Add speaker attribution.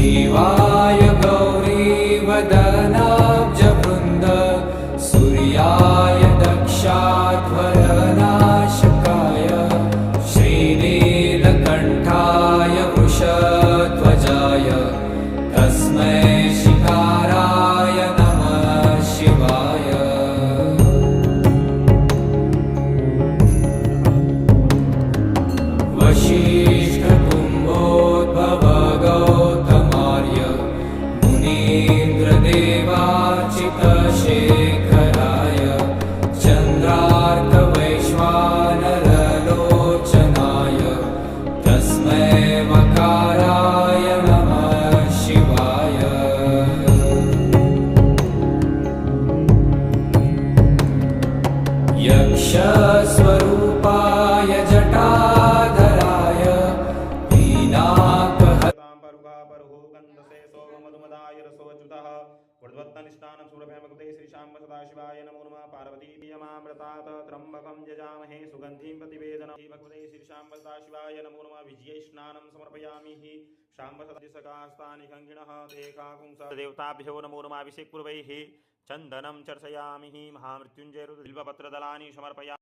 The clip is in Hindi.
Speaker 1: शिवाय गौरीवदनाब्जवृन्द सूर्याय दक्षाध्वरनाशकाय श्रीनीलकण्ठाय वृषध्वजाय तस्मै शिकाराय नमः शिवाय। वसिष्ठकुम्भोद्भव गौतमार्य मुनीन्द्रदेवार्चितशेखराय चन्द्रार्कवैश्वानरलोचनाय तस्मै वकाराय नमः शिवाय। यक्षस्वरूपाय जटाधराय पीनाकहस्ताय
Speaker 2: ऊर्ध्वत्तनिष्ठानं सूरभैमकृते श्रीशाम्ब सदाशिवाय नमो नमः। पार्वतीयमामृतात् त्र्यम्बकं यजामहे सुगन्धिं प्रतिवेदनं भगवते श्रीशाम्ब सदाशिवाय नमो नमः। विजयस्नानं समर्पयामि हि शाम्ब सदाशिवकास्तानि खङ्गिणः देवताभ्यो नमो नमः। अभिषेकपूर्वैः चन्दनं चर्चयामि हि महामृत्युञ्जय बिल्वपत्रदलानि समर्पयामि।